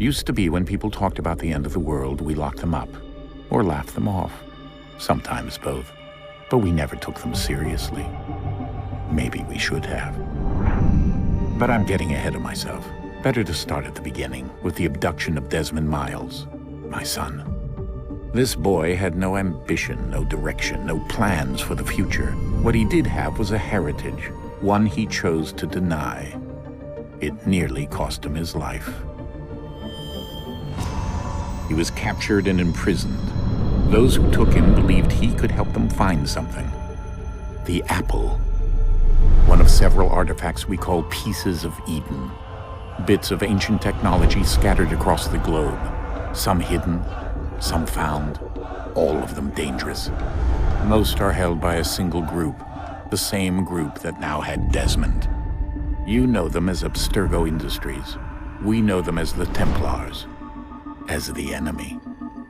Used to be when people talked about the end of the world, we locked them up, or laughed them off. Sometimes both. But we never took them seriously. Maybe we should have. But I'm getting ahead of myself. Better to start at the beginning, with the abduction of Desmond Miles, my son. This boy had no ambition, no direction, no plans for the future. What he did have was a heritage, one he chose to deny. It nearly cost him his life. He was captured and imprisoned. Those who took him believed he could help them find something. The apple. One of several artifacts we call pieces of Eden. Bits of ancient technology scattered across the globe. Some hidden, some found, all of them dangerous. Most are held by a single group, the same group that now had Desmond. You know them as Abstergo Industries. We know them as the Templars, as the enemy.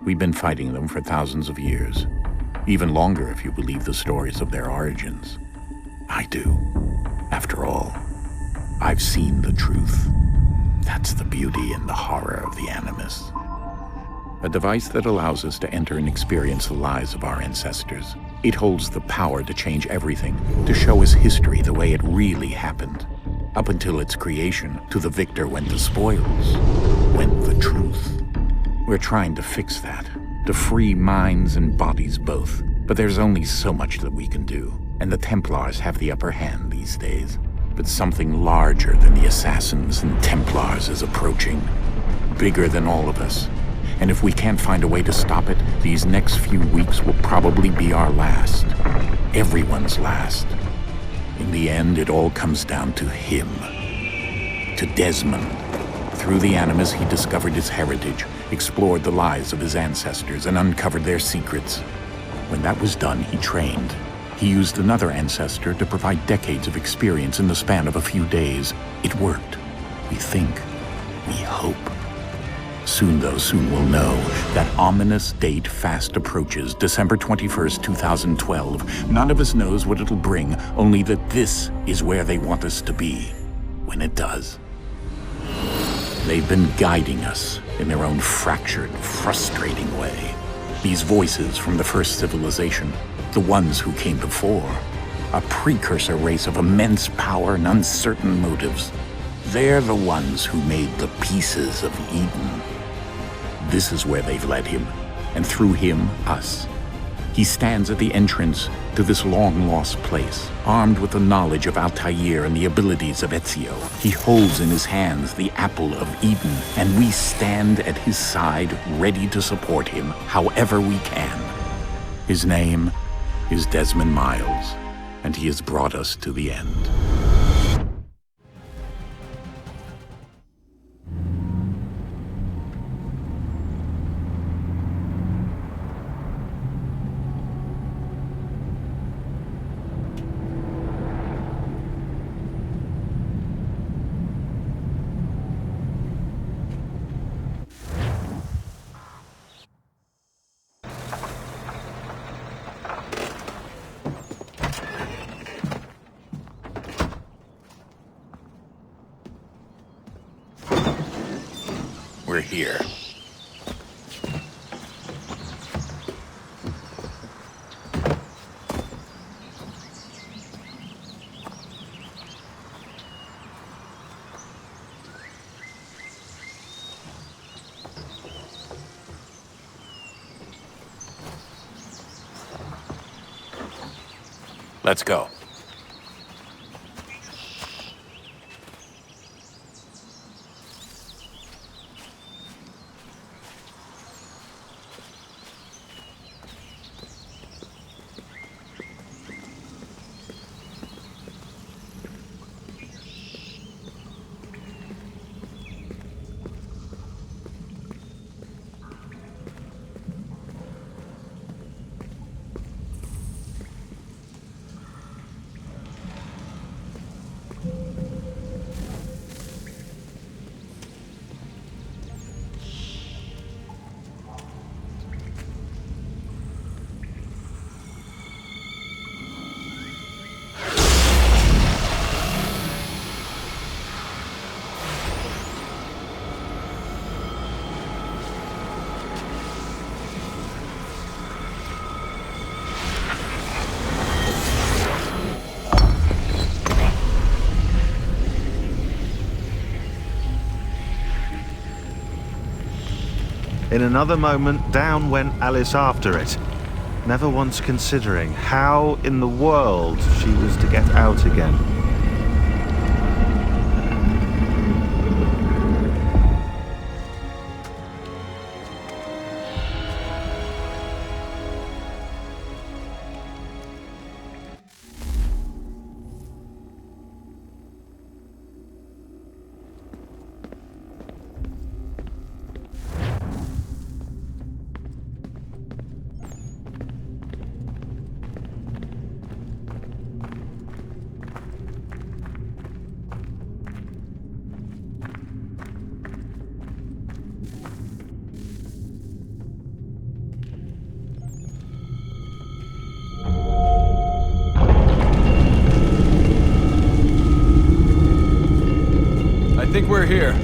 We've been fighting them for thousands of years, even longer if you believe the stories of their origins. I do. After all, I've seen the truth. That's the beauty and the horror of the Animus. A device that allows us to enter and experience the lives of our ancestors. It holds the power to change everything, to show us history the way it really happened. Up until its creation, to the victor went the spoils, went the truth. We're trying to fix that, to free minds and bodies both. But there's only so much that we can do, and the Templars have the upper hand these days. But something larger than the assassins and Templars is approaching, bigger than all of us. And if we can't find a way to stop it, these next few weeks will probably be our last. Everyone's last. In the end, it all comes down to him. To Desmond. Through the Animus, he discovered his heritage, explored the lives of his ancestors, and uncovered their secrets. When that was done, he trained. He used another ancestor to provide decades of experience in the span of a few days. It worked. We think. We hope. Soon we'll know. That ominous date fast approaches, December 21st, 2012. None of us knows what it'll bring, only that this is where they want us to be, when it does. They've been guiding us in their own fractured, frustrating way. These voices from the first civilization, the ones who came before, a precursor race of immense power and uncertain motives. They're the ones who made the pieces of Eden. This is where they've led him, and through him, us. He stands at the entrance to this long-lost place, armed with the knowledge of Altair and the abilities of Ezio. He holds in his hands the apple of Eden, and we stand at his side, ready to support him however we can. His name is Desmond Miles, and he has brought us to the end. We're here. Let's go. In another moment, down went Alice after it, never once considering how in the world she was to get out again. I think we're here.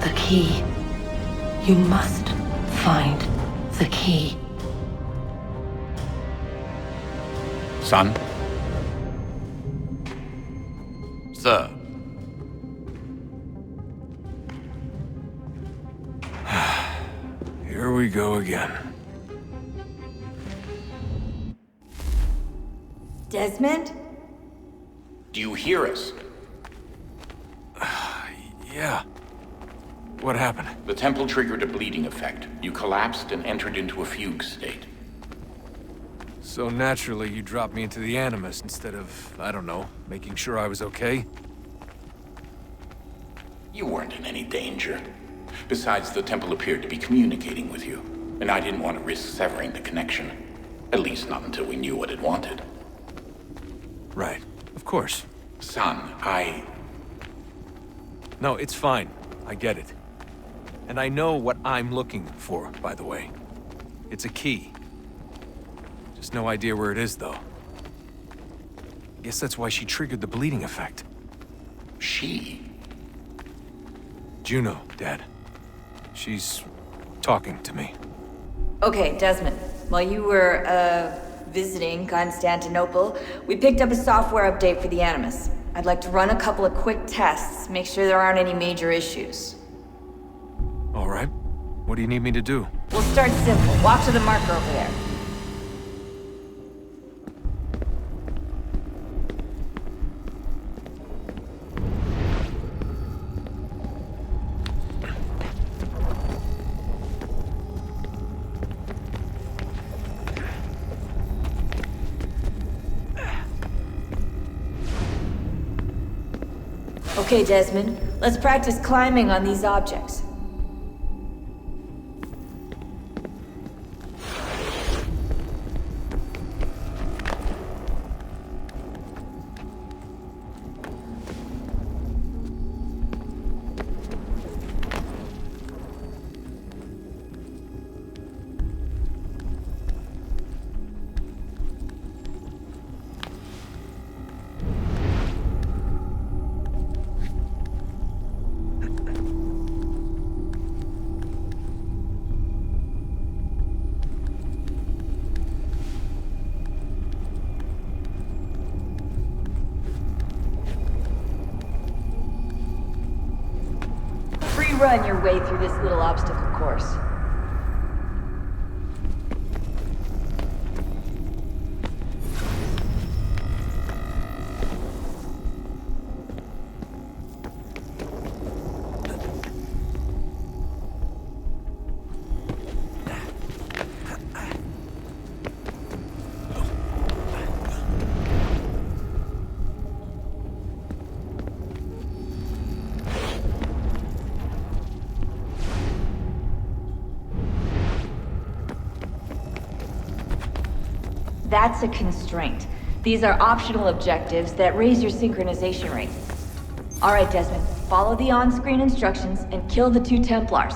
The key. You must find the key. Son? Sir. Here we go again. Desmond? Do you hear us? Yeah. What happened? The temple triggered a bleeding effect. You collapsed and entered into a fugue state. So naturally, you dropped me into the Animus instead of, I don't know, making sure I was okay? You weren't in any danger. Besides, the temple appeared to be communicating with you, and I didn't want to risk severing the connection. At least not until we knew what it wanted. Right. Of course. Son, No, it's fine. I get it. And I know what I'm looking for, by the way. It's a key. Just no idea where it is, though. Guess that's why she triggered the bleeding effect. She? Juno, Dad. She's talking to me. Okay, Desmond. While you were, visiting Constantinople, we picked up a software update for the Animus. I'd like to run a couple of quick tests, make sure there aren't any major issues. All right. What do you need me to do? We'll start simple. Walk to the marker over there. Okay, Desmond. Let's practice climbing on these objects. run your way through this little obstacle course. That's a constraint. These are optional objectives that raise your synchronization rate. Alright, Desmond, follow the on-screen instructions and kill the 2 Templars.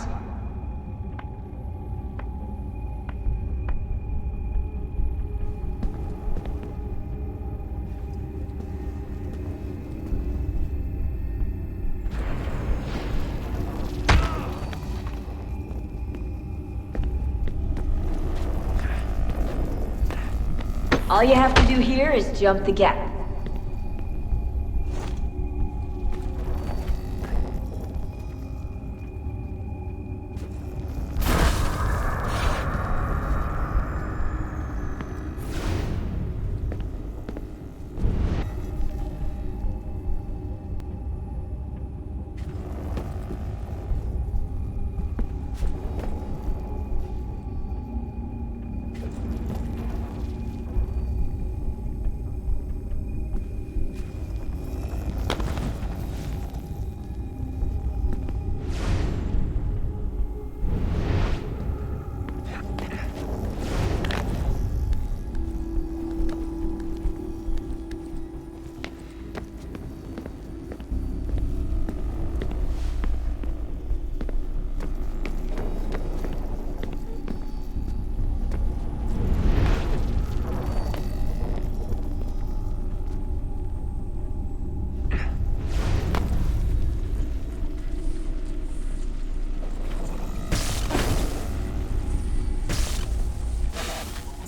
All you have to do here is jump the gap.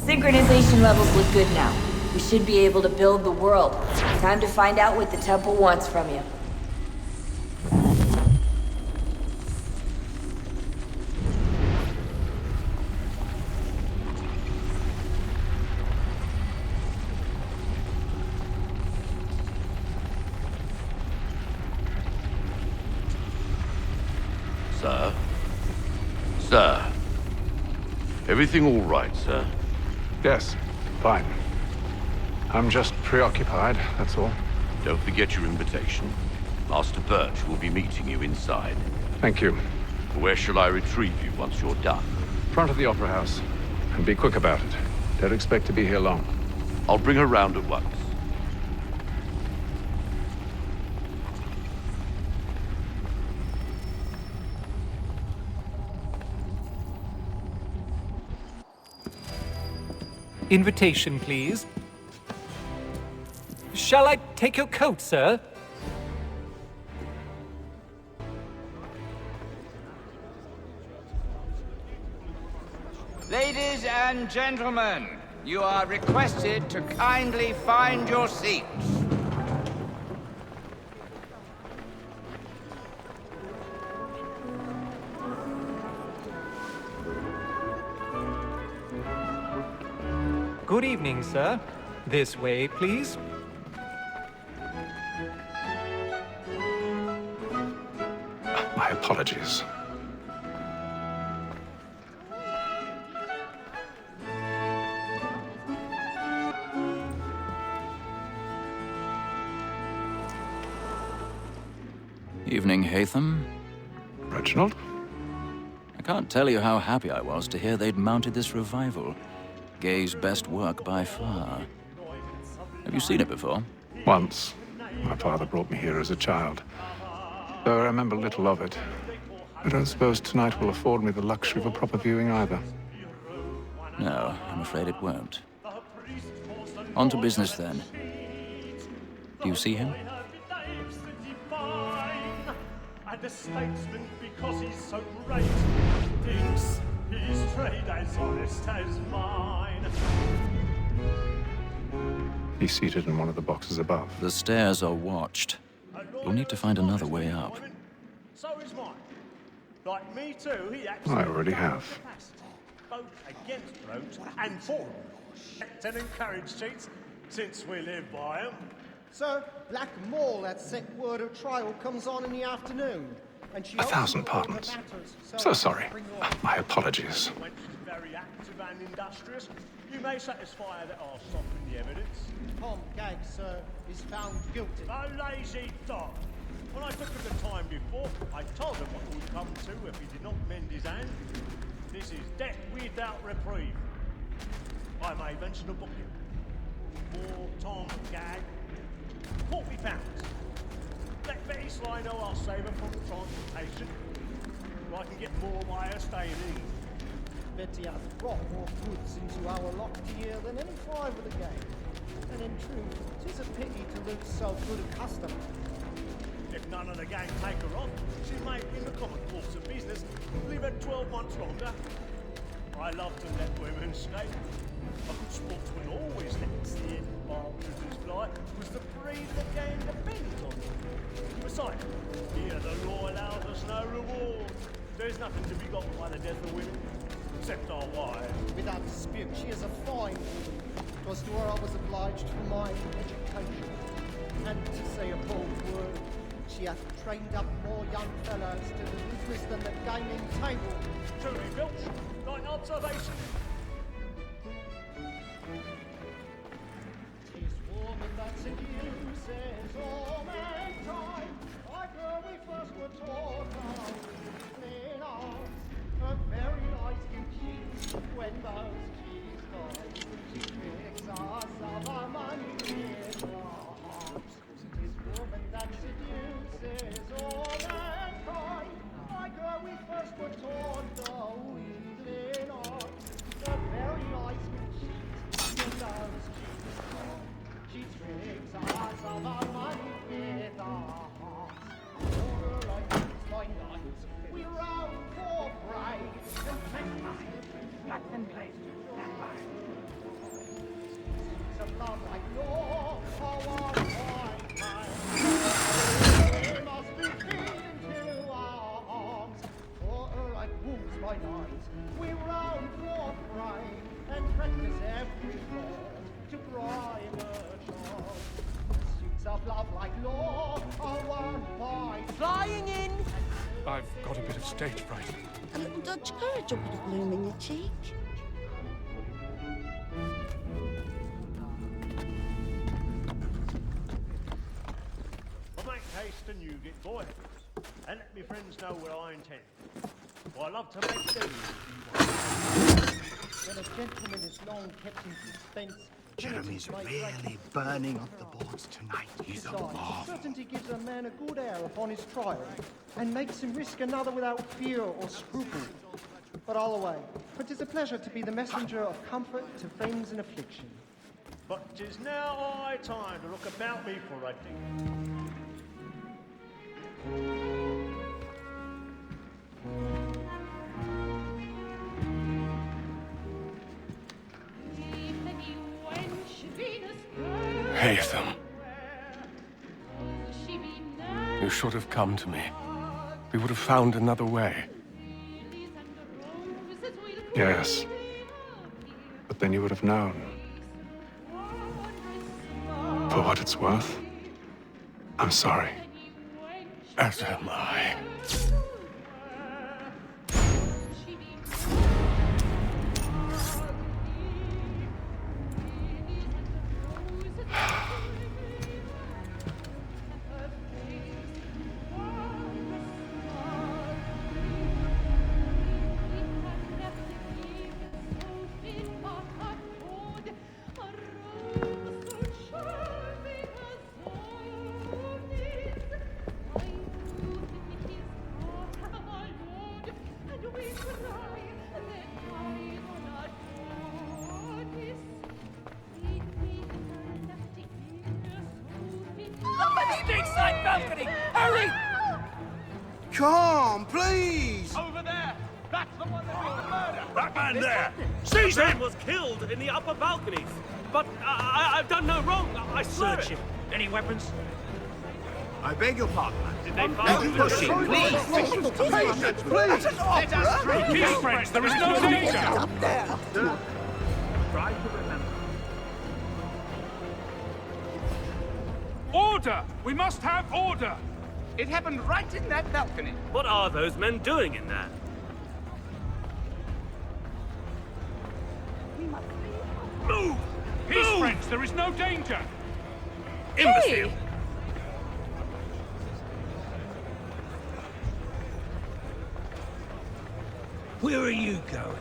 Synchronization levels look good now. We should be able to build the world. Time to find out what the temple wants from you. Sir? Sir? Everything all right, sir? Yes, fine. I'm just preoccupied, that's all. Don't forget your invitation. Master Birch will be meeting you inside. Thank you. Where shall I retrieve you once you're done? Front of the Opera House. And be quick about it. Don't expect to be here long. I'll bring her round at once. Invitation, please. Shall I take your coat, sir? Ladies and gentlemen, you are requested to kindly find your seats. Good evening, sir. This way, please. My apologies. Evening, Hatham. Reginald? I can't tell you how happy I was to hear they'd mounted this revival. Gay's best work by far. Have you seen it before? Once. My father brought me here as a child. Though I remember little of it. I don't suppose tonight will afford me the luxury of a proper viewing either. No, I'm afraid it won't. On to business then. Do you see him? And a statesman because he's so great thinks his trade as honest as mine. He's seated in one of the boxes above. The stairs are watched. You'll need to find another way up. So is mine. Like me too, he actually... I already have. Both against roads and for them. And encourage cheats, since we live by them. So, Black Mall, that set word of trial, comes on in the afternoon. And she 1,000 pardons. So sorry. My apologies. When she's very active and industrious, you may satisfy that I'll soften the evidence. Tom Gag, sir, is found guilty. A lazy dog. When I took him the time before, I told him what would come to if he did not mend his hand. This is death without reprieve. I may mention a booking. For Tom Gag, £40. Let Betty Sly know I'll save her from transportation. So I can get more by her staying in. Betty hath brought more goods into our locked here than any five of the game. And in truth, 'tis a pity to lose so good a customer. If none of the gang take her on, she may, in the common course of business, leave her 12 months longer. I love to let women skate. A good sportsman always lets the end partridges fly, because the breed of the game depends on them. Besides, here the law allows us no reward. There's nothing to be got by the death of women, except our wives. Without dispute, she is a fine woman. 'Twas to her I was obliged for my education. And to say a bold word, she hath trained up more young fellows to the business than the gaming table. Truly, Filch, like observation. Tis woman that seduces all mankind, like her we first were taught how in art. Her very eyes can cheat when those cheese falls. She tricks us of our money with her heart. Tis woman that seduces all mankind, like her we first were taught though in art. Her very eyes can cheat when those cheese fall. She tricks us of our money with her heart. Over like these by night, we roam for prey and black and place. Of love like law, our white we must be feeding to our arms. For her like wolves by night, we roam for prey and practice every fraud to bribe her charm. Suits of love like law are won by flying in. I've got a bit of stage fright. A little dodge courage or a bit of bloom in your cheek. I'll make haste and you get boy. And let me friends know what I intend. For I love to make deals. When a gentleman is long kept in suspense, Jeremy's really burning up the boards tonight. He's a marvel. Certainty gives a man a good air upon his trial, and makes him risk another without fear or scruple. But all away, for 'tis a pleasure to be the messenger of comfort to friends in affliction. But 'tis now high time to look about me for a thing. Haytham. You should have come to me. We would have found another way. Yes. But then you would have known. For what it's worth, I'm sorry. As am I. Come, please! Over there! That's the one that did the murder! That man there! Seize him! Was killed in the upper balconies. But I've done no wrong. I swear Search him. Any weapons? I beg your pardon. Did they find pushing, please. Patience, please. Let us through. Peace, friends, there is no danger. Up there. Try to remember. Order! We must have order! It happened right in that balcony. What are those men doing in there? Move! Peace, friends, there is no danger! Imbecile! Where are you going?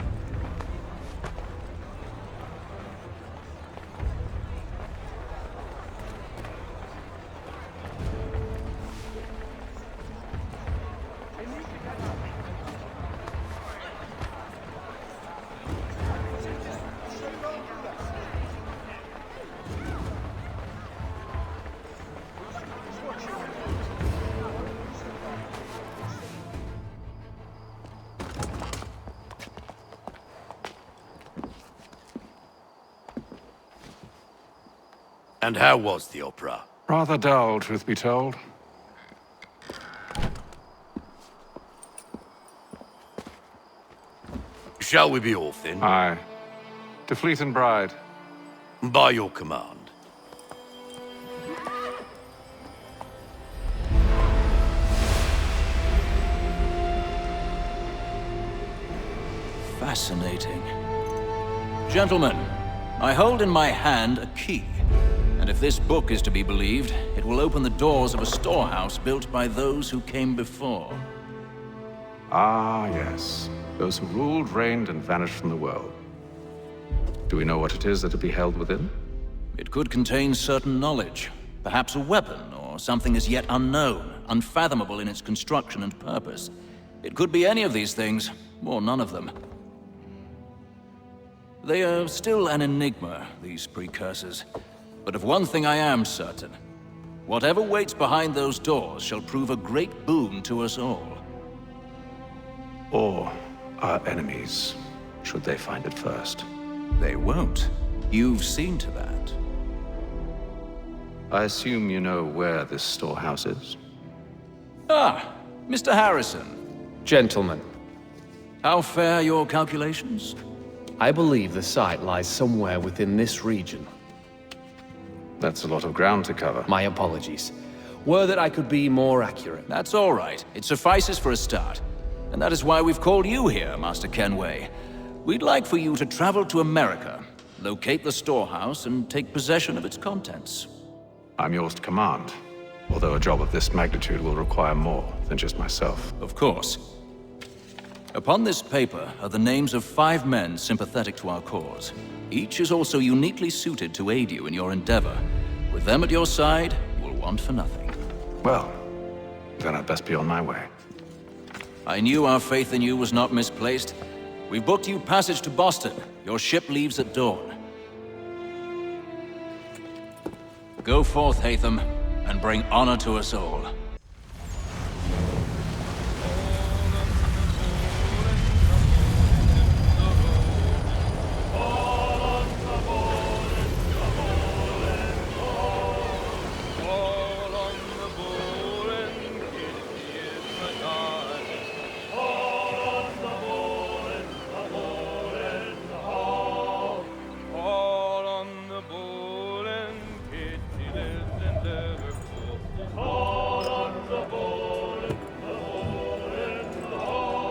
And how was the opera? Rather dull, truth be told. Shall we be off then? Aye. To Fleet and Bride. By your command. Fascinating. Gentlemen, I hold in my hand a key. And if this book is to be believed, it will open the doors of a storehouse built by those who came before. Ah, yes. Those who ruled, reigned, and vanished from the world. Do we know what it is that will be held within? It could contain certain knowledge. Perhaps a weapon, or something as yet unknown, unfathomable in its construction and purpose. It could be any of these things, or none of them. They are still an enigma, these precursors. But of one thing I am certain. Whatever waits behind those doors shall prove a great boon to us all. Or our enemies, should they find it first. They won't. You've seen to that. I assume you know where this storehouse is? Ah, Mr. Harrison. Gentlemen, How fare your calculations? I believe the site lies somewhere within this region. That's a lot of ground to cover. My apologies. Were that I could be more accurate. That's all right. It suffices for a start. And that is why we've called you here, Master Kenway. We'd like for you to travel to America, locate the storehouse, and take possession of its contents. I'm yours to command, although a job of this magnitude will require more than just myself. Of course. Upon this paper are the names of 5 men sympathetic to our cause. Each is also uniquely suited to aid you in your endeavor. With them at your side, you will want for nothing. Well, then I'd best be on my way. I knew our faith in you was not misplaced. We've booked you passage to Boston. Your ship leaves at dawn. Go forth, Hatham, and bring honor to us all.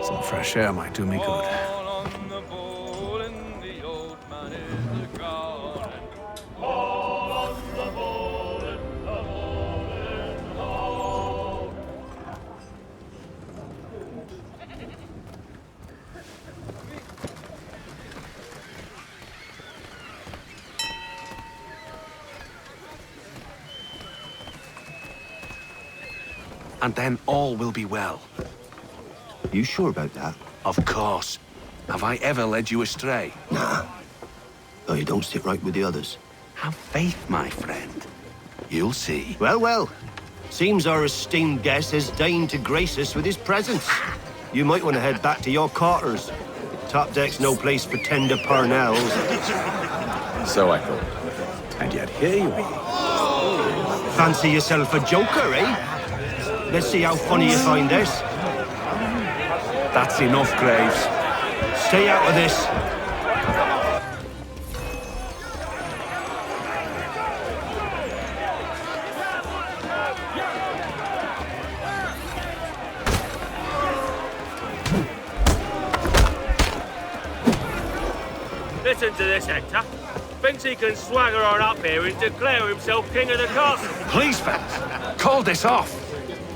Some fresh air might do me good. And then all will be well. You sure about that? Of course. Have I ever led you astray? Nah. Oh, you don't sit right with the others. Have faith, my friend. You'll see. Well, well. Seems our esteemed guest has deigned to grace us with his presence. You might want to head back to your quarters. Top deck's no place for tender parnells. So I thought. And yet here you are. Fancy yourself a joker, eh? Let's see how funny you find this. That's enough, Graves. Stay out of this. Listen to this, Hector. Thinks he can swagger on up here and declare himself king of the castle. Please, fellas, call this off.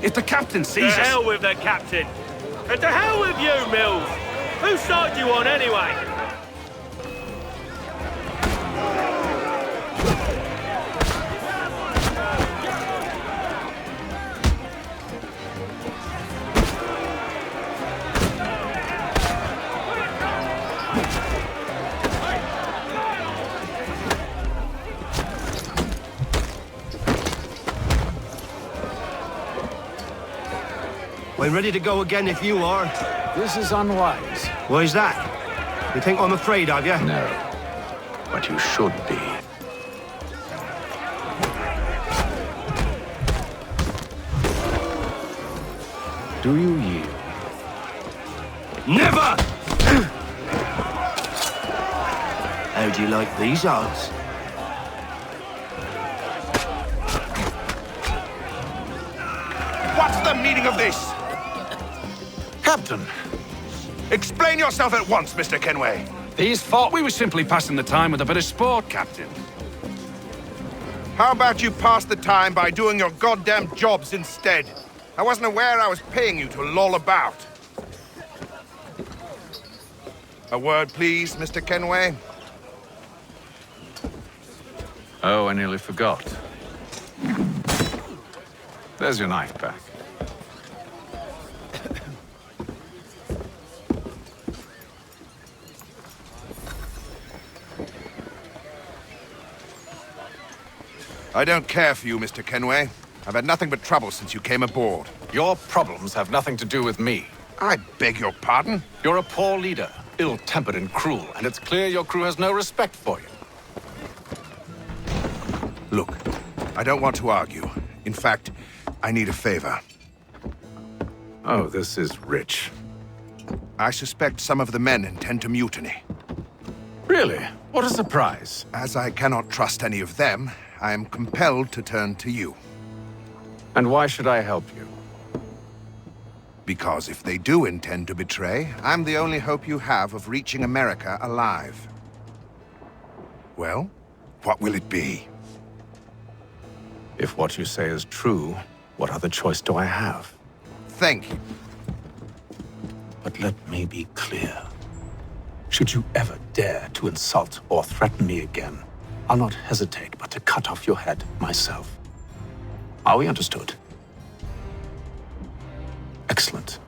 If the captain sees us... To hell with the captain. And to hell with you, Mills. Whose side you on, anyway? I'm ready to go again if you are. This is unwise. Why's that? You think I'm afraid of you? No. But you should be. Do you yield? Never! How do you like these odds? What's the meaning of this? Captain! Explain yourself at once, Mr. Kenway. These thought we were simply passing the time with a bit of sport, Captain. How about you pass the time by doing your goddamn jobs instead? I wasn't aware I was paying you to loll about. A word, please, Mr. Kenway. Oh, I nearly forgot. There's your knife back. I don't care for you, Mr. Kenway. I've had nothing but trouble since you came aboard. Your problems have nothing to do with me. I beg your pardon? You're a poor leader, ill-tempered and cruel, and it's clear your crew has no respect for you. Look, I don't want to argue. In fact, I need a favor. Oh, this is rich. I suspect some of the men intend to mutiny. Really? What a surprise. As I cannot trust any of them, I am compelled to turn to you. And why should I help you? Because if they do intend to betray, I'm the only hope you have of reaching America alive. Well, what will it be? If what you say is true, what other choice do I have? Thank you. But let me be clear. Should you ever dare to insult or threaten me again, I'll not hesitate but to cut off your head myself. Are we understood? Excellent.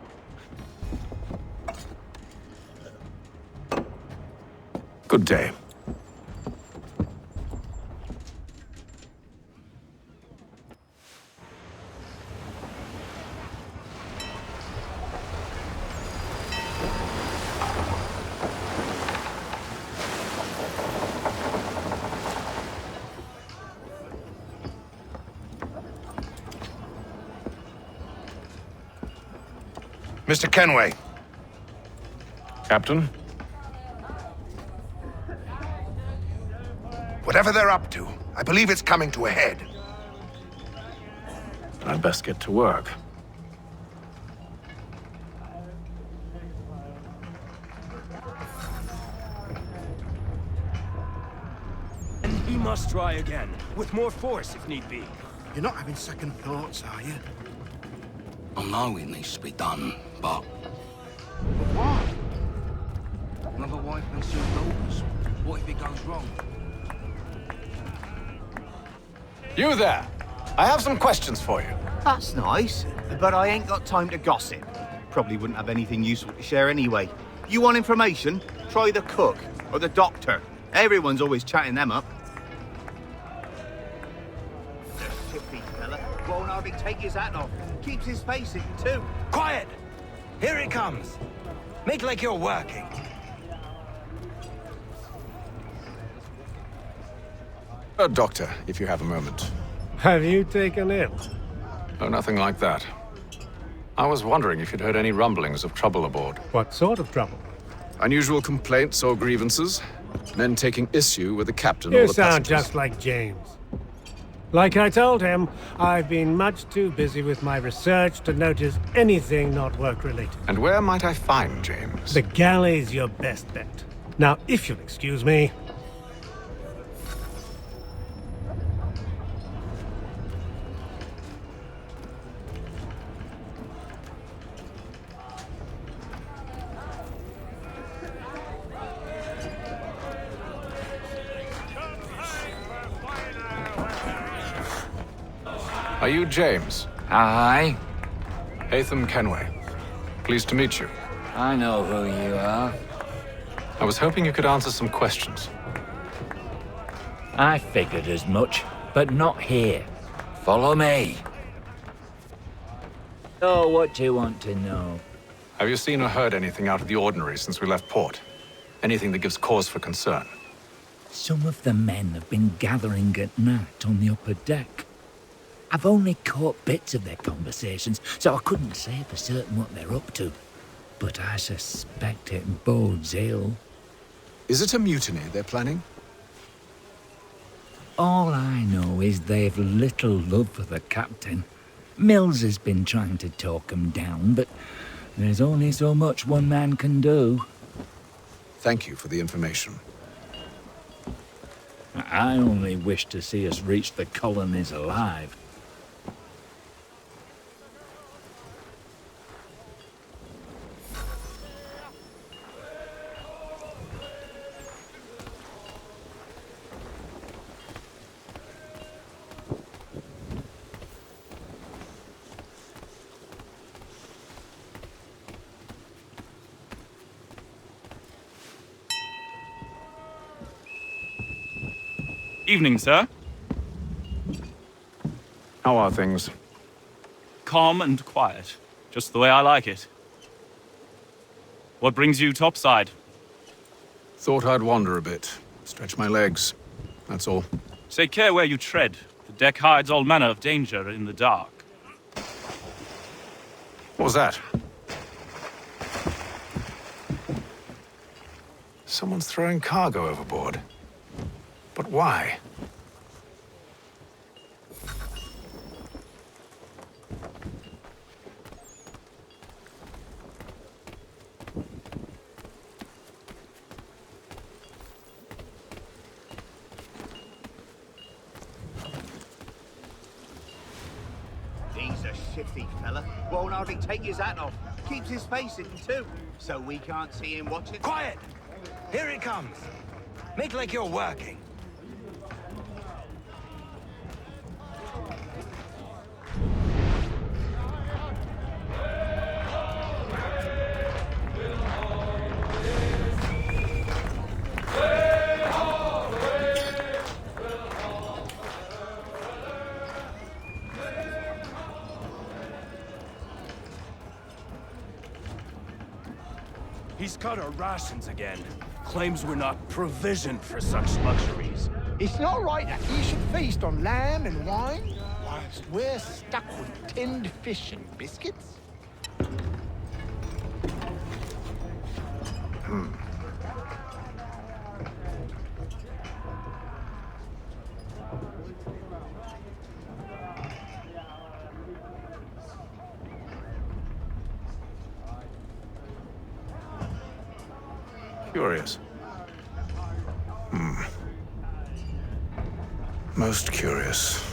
Good day. Mr. Kenway. Captain? Whatever they're up to, I believe it's coming to a head. I'd best get to work. And we must try again, with more force if need be. You're not having second thoughts, are you? I know it needs to be done, but... What? Another wife and 2 daughters. What if it goes wrong? You there! I have some questions for you. That's nice, but I ain't got time to gossip. Probably wouldn't have anything useful to share anyway. You want information? Try the cook or the doctor. Everyone's always chatting them up. Chippy fella won't hardly take his hat off. Keeps his face in too. Quiet! Here it comes. Make like you're working. Doctor, if you have a moment. Have you taken ill? Oh, nothing like that. I was wondering if you'd heard any rumblings of trouble aboard. What sort of trouble? Unusual complaints or grievances? Men taking issue with the captain or You the sound passengers? just like James. Like I told him, I've been much too busy with my research to notice anything not work-related. And where might I find James? The galley's your best bet. Now, if you'll excuse me... Are you James? Aye. Hatham Kenway. Pleased to meet you. I know who you are. I was hoping you could answer some questions. I figured as much, but not here. Follow me. Oh, what do you want to know? Have you seen or heard anything out of the ordinary since we left port? Anything that gives cause for concern? Some of the men have been gathering at night on the upper deck. I've only caught bits of their conversations, so I couldn't say for certain what they're up to. But I suspect it bodes ill. Is it a mutiny they're planning? All I know is they've little love for the captain. Mills has been trying to talk 'em down, but there's only so much one man can do. Thank you for the information. I only wish to see us reach the colonies alive. Evening, sir. How are things? Calm and quiet. Just the way I like it. What brings you topside? Thought I'd wander a bit. Stretch my legs. That's all. Take care where you tread. The deck hides all manner of danger in the dark. What was that? Someone's throwing cargo overboard. But why? He's a shifty fella. Won't hardly take his hat off. Keeps his face hidden too, so we can't see him watching. Quiet! Here it comes. Make like you're working. He's cut our rations again. Claims we're not provisioned for such luxuries. It's not right that he should feast on lamb and wine, whilst we're stuck with tinned fish and biscuits. Curious. Most curious.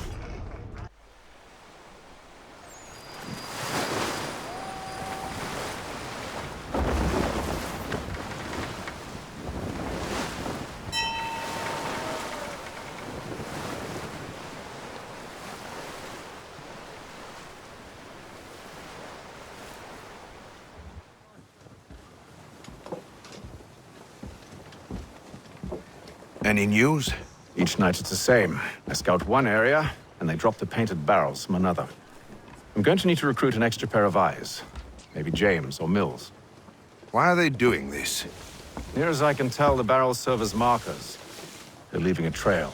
Any news? Each night it's the same. I scout one area, and they drop the painted barrels from another. I'm going to need to recruit an extra pair of eyes. Maybe James or Mills. Why are they doing this? Near as I can tell, the barrels serve as markers. They're leaving a trail.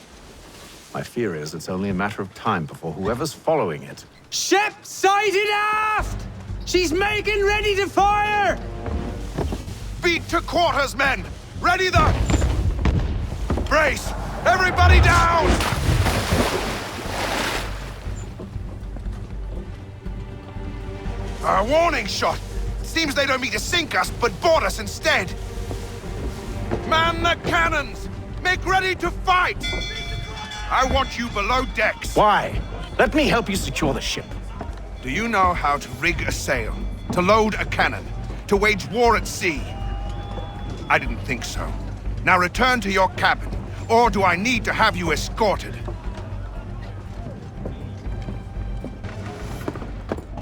My fear is it's only a matter of time before whoever's following it... Ship sighted aft! She's making ready to fire! Beat to quarters, men! Ready the... Brace! Everybody down! A warning shot! Seems they don't mean to sink us, but board us instead! Man the cannons! Make ready to fight! I want you below decks. Why? Let me help you secure the ship. Do you know how to rig a sail? To load a cannon? To wage war at sea? I didn't think so. Now return to your cabin, or do I need to have you escorted?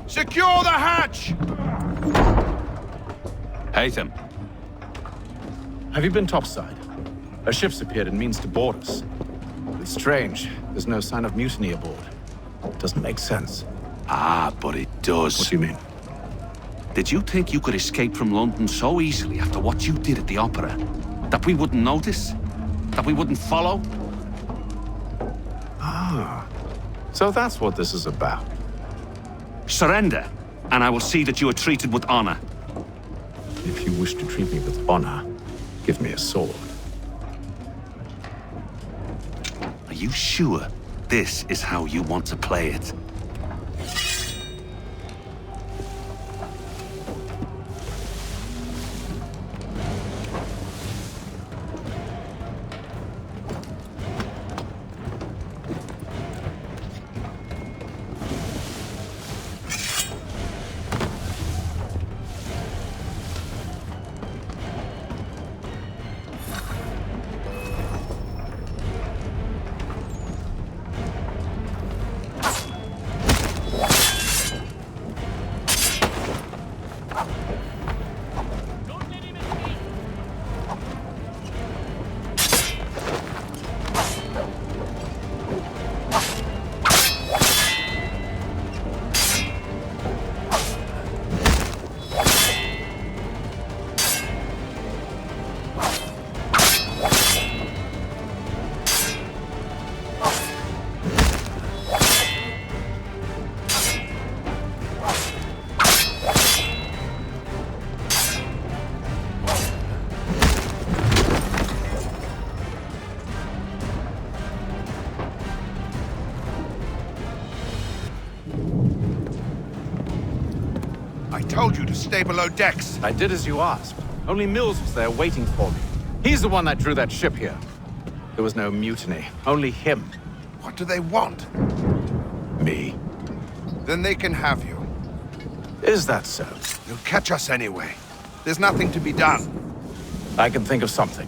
Secure the hatch! Haytham. Have you been topside? A ship's appeared and means to board us. It's strange. There's no sign of mutiny aboard. Doesn't make sense. Ah, but it does. What do you mean? Did you think you could escape from London so easily after what you did at the opera? That we wouldn't notice? That we wouldn't follow? Ah. So that's what this is about. Surrender, and I will see that you are treated with honor. If you wish to treat me with honor, give me a sword. Are you sure this is how you want to play it? I told you to stay below decks. I did as you asked. Only Mills was there waiting for me. He's the one that drew that ship here. There was no mutiny, only him. What do they want? Me. Then they can have you. Is that so? They'll catch us anyway. There's nothing to be done. I can think of something.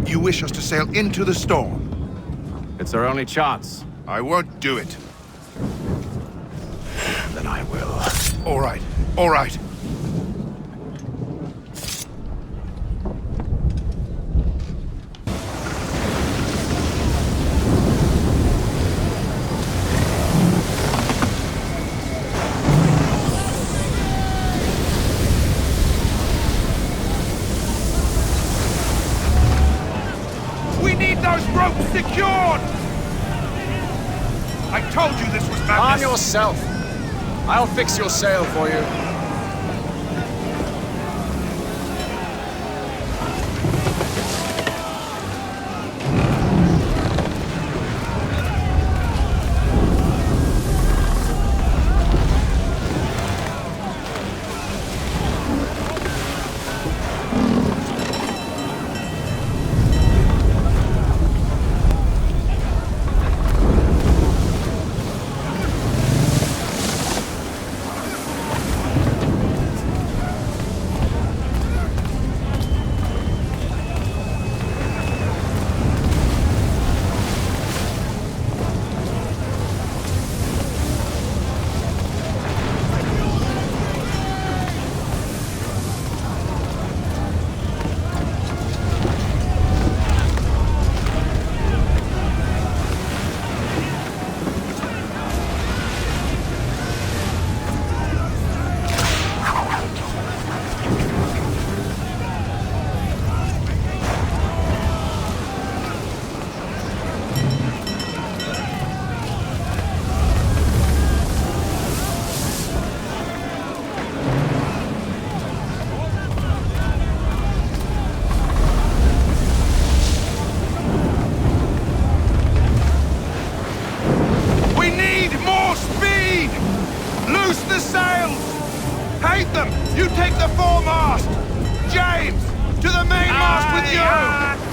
You wish us to sail into the storm? It's our only chance. I won't do it. Then I will. All right, all right. We need those ropes secured! I told you this was madness! Arm yourself! I'll fix your sail for you. Take the foremast! James! To the mainmast with you!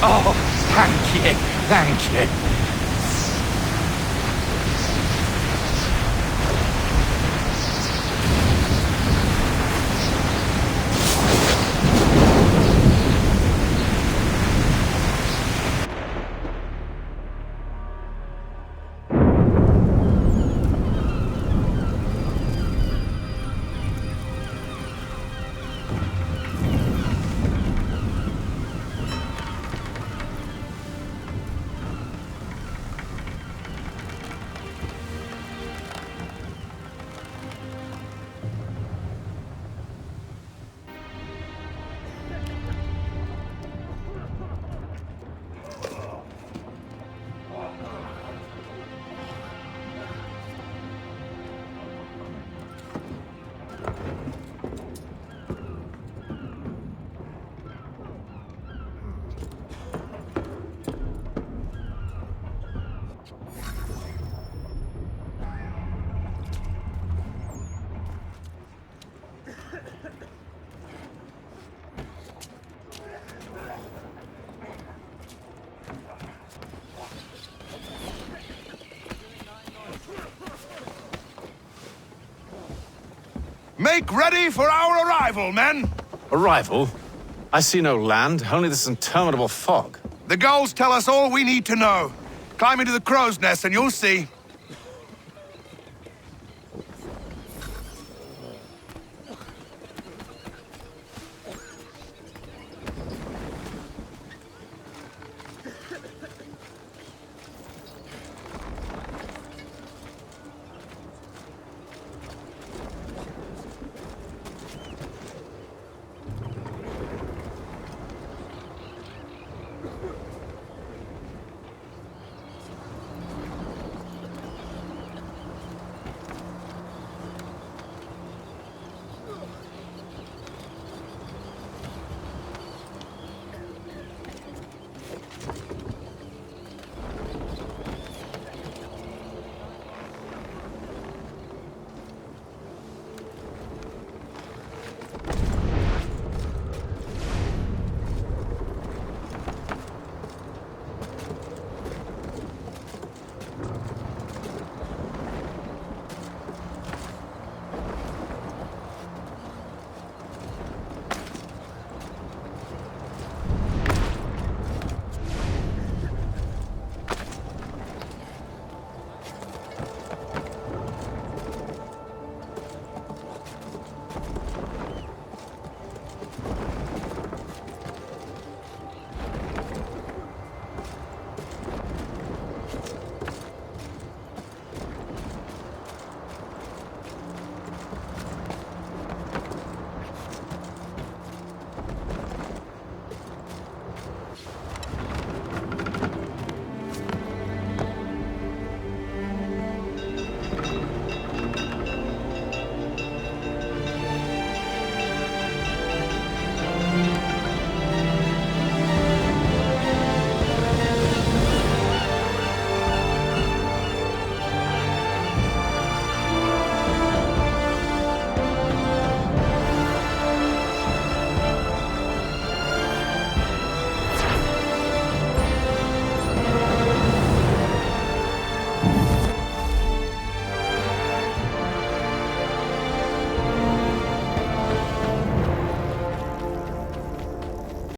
Oh, thank you, thank you. Make ready for our arrival, men! Arrival? I see no land, only this interminable fog. The gulls tell us all we need to know. Climb into the crow's nest and you'll see.